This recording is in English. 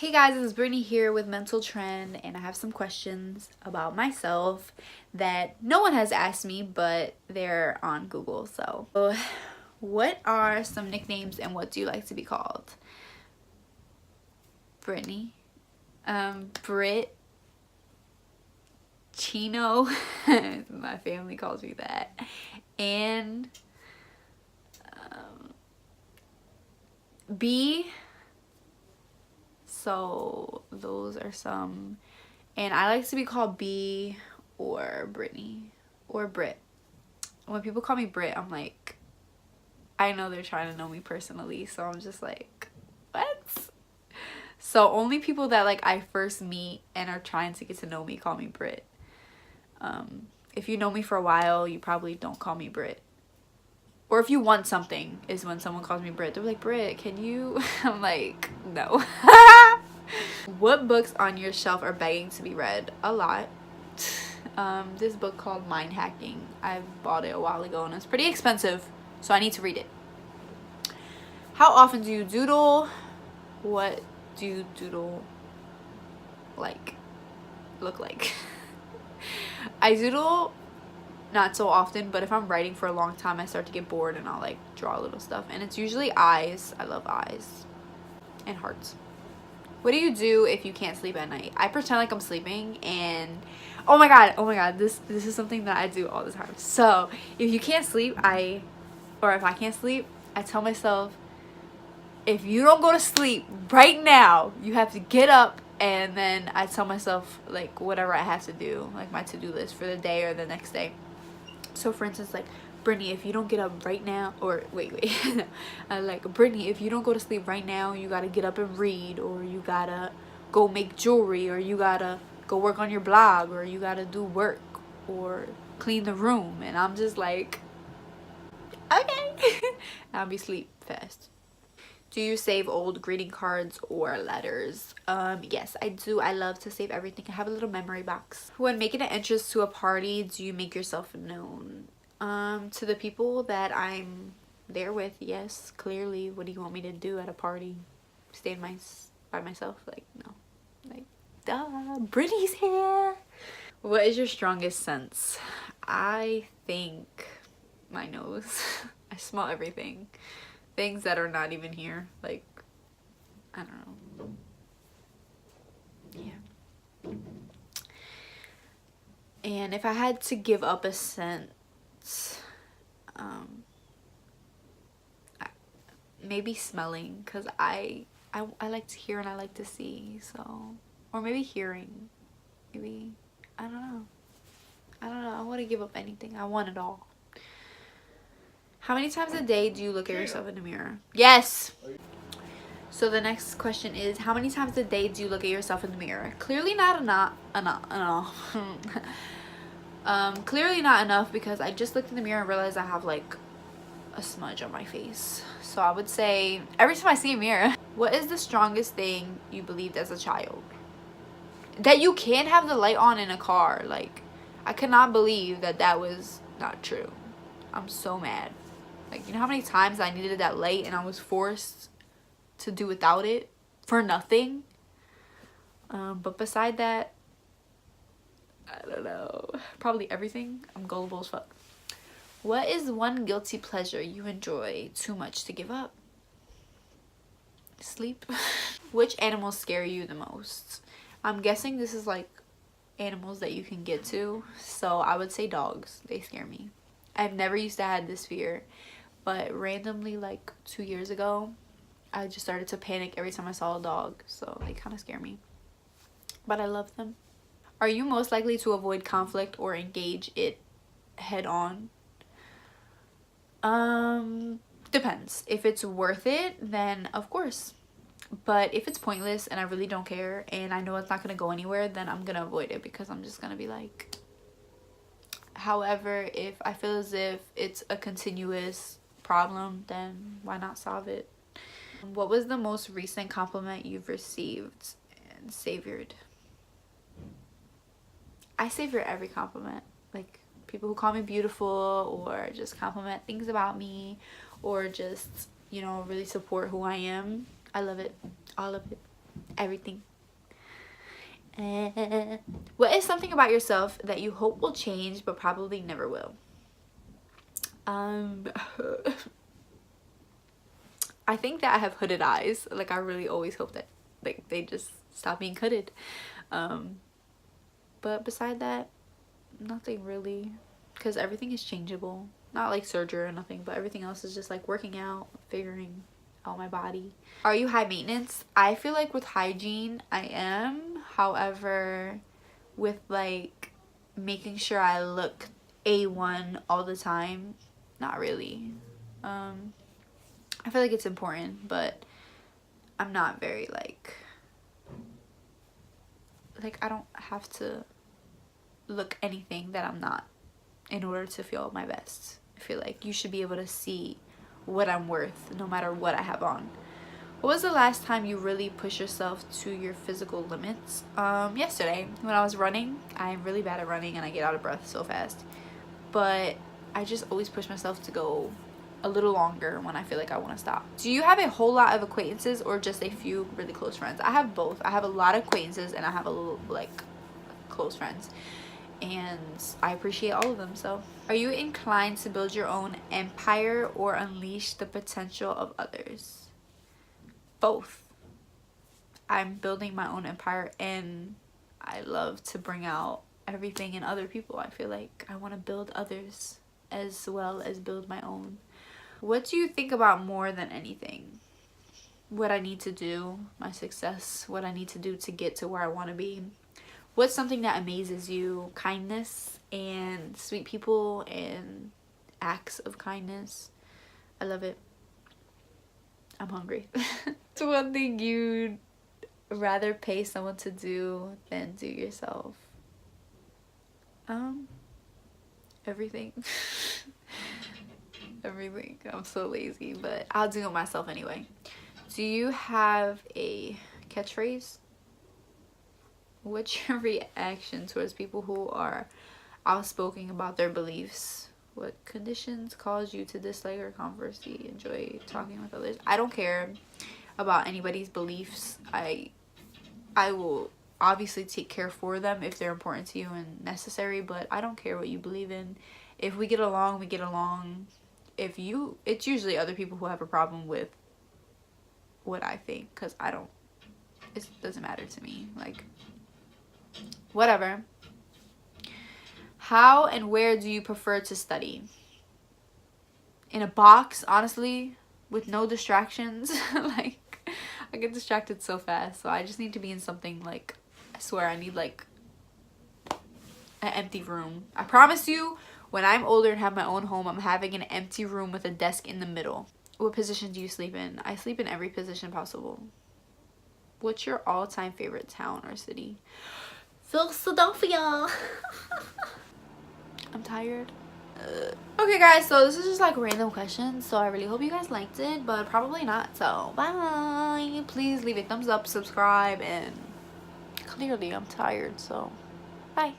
Hey guys, this is Brittany here with Mental Trend, and I have some questions about myself that no one has asked me, but they're on Google. So, what are some nicknames and what do you like to be called? Brittany, Brit, Chino, my family calls me that, and B. So those are some, and I like to be called B or Brittany or Brit. When people call me Brit, I'm like, I know they're trying to know me personally, so I'm just like, what? So only people that like I first meet and are trying to get to know me call me Brit. If you know me for a while, you probably don't call me Brit. Or if you want something is when someone calls me Brit. They're like, Brit, can you? I'm like, no. What books on your shelf are begging to be read? A lot. This book called Mind Hacking. I bought it a while ago and it's pretty expensive, so I need to read it. How often do you doodle? What do you doodle look like? I doodle not so often, but if I'm writing for a long time, I start to get bored and I'll like draw little stuff, and it's usually eyes. I love eyes and hearts. What do you do if you can't sleep at night? I pretend like I'm sleeping, and oh my god, this is something that I do all the time. So if you can't sleep, if I can't sleep, I tell myself, if you don't go to sleep right now, you have to get up. And then I tell myself like whatever I have to do, like my to-do list for the day or the next day. So for instance, like, Brittany, if you don't get up right now, or wait, like, Brittany, if you don't go to sleep right now, you gotta get up and read, or you gotta go make jewelry, or you gotta go work on your blog, or you gotta do work, or clean the room. And I'm just like, okay. I'll be sleep fast. Do you save old greeting cards or letters? Yes, I do. I love to save everything. I have a little memory box. When making an entrance to a party, do you make yourself known? To the people that I'm there with, yes, clearly. What do you want me to do at a party? Stay by myself? Like, no. Like, duh, Brittany's here. What is your strongest sense? I think my nose. I smell everything. Things that are not even here, like, I don't know. Yeah. And if I had to give up a scent, maybe smelling, because I like to hear and I like to see. So, or maybe hearing, maybe, I don't know. I want to give up anything. I want it all. How many times a day do you look at yourself in the mirror? Yes. So the next question is, how many times a day do you look at yourself in the mirror? Clearly not enough. Clearly not enough, because I just looked in the mirror and realized I have like a smudge on my face. So I would say every time I see a mirror. What is the strongest thing you believed as a child? That you can't have the light on in a car. Like, I could not believe that was not true. I'm so mad. Like, you know how many times I needed that light and I was forced to do without it for nothing? But beside that, I don't know. Probably everything. I'm gullible as fuck. What is one guilty pleasure you enjoy too much to give up? Sleep. Which animals scare you the most? I'm guessing this is like animals that you can get to. So I would say dogs. They scare me. I've never used to have this fear, but randomly like 2 years ago, I just started to panic every time I saw a dog. So they kind of scare me, but I love them. Are you most likely to avoid conflict or engage it head on? Depends. If it's worth it, then of course. But if it's pointless and I really don't care and I know it's not gonna go anywhere, then I'm gonna avoid it, because I'm just gonna be like. However, if I feel as if it's a continuous problem, then why not solve it? What was the most recent compliment you've received and savored? I savor every compliment. Like, people who call me beautiful, or just compliment things about me, or just, you know, really support who I am. I love it. All of it. everything. What is something about yourself that you hope will change but probably never will? I think that I have hooded eyes. Like, I really always hope that like they just stop being hooded. But beside that, nothing really, because everything is changeable. Not like surgery or nothing, but everything else is just like working out, figuring out my body. Are you high maintenance? I feel like with hygiene I am. However, with like making sure I look A1 all the time, not really. I feel like it's important, but I'm not very like I don't have to look anything that I'm not in order to feel my best. I feel like you should be able to see what I'm worth no matter what I have on. What was the last time you really pushed yourself to your physical limits? Yesterday when I was running. I'm really bad at running and I get out of breath so fast, but I just always push myself to go a little longer when I feel like I want to stop. Do you have a whole lot of acquaintances or just a few really close friends? I have both. I have a lot of acquaintances and I have a little like close friends, and I appreciate all of them. So, are you inclined to build your own empire or unleash the potential of others? Both. I'm building my own empire and I love to bring out everything in other people. I feel like I want to build others as well as build my own. What do you think about more than anything? What I need to do, my success, what I need to do to get to where I want to be. What's something that amazes you? Kindness and sweet people and acts of kindness. I love it. I'm hungry. It's one thing you'd rather pay someone to do than do yourself. Everything. Everything. I'm so lazy, but I'll do it myself anyway. Do you have a catchphrase? What's your reaction towards people who are outspoken about their beliefs? What conditions cause you to dislike or conversely enjoy talking with others? I don't care about anybody's beliefs. I will obviously take care for them if they're important to you and necessary, but I don't care what you believe in. If we get along, we get along. It's usually other people who have a problem with what I think, because it doesn't matter to me. Like, whatever. How and where do you prefer to study? In a box, honestly, with no distractions. Like, I get distracted so fast, so I just need to be in something like, I swear I need like an empty room. I promise you, when I'm older and have my own home, I'm having an empty room with a desk in the middle. What position do you sleep in? I sleep in every position possible. What's your all-time favorite town or city? Philadelphia. I'm tired. Okay guys, so this is just like random questions, so I really hope you guys liked it, but probably not, so bye. Please leave a thumbs up, subscribe, and clearly I'm tired, so bye.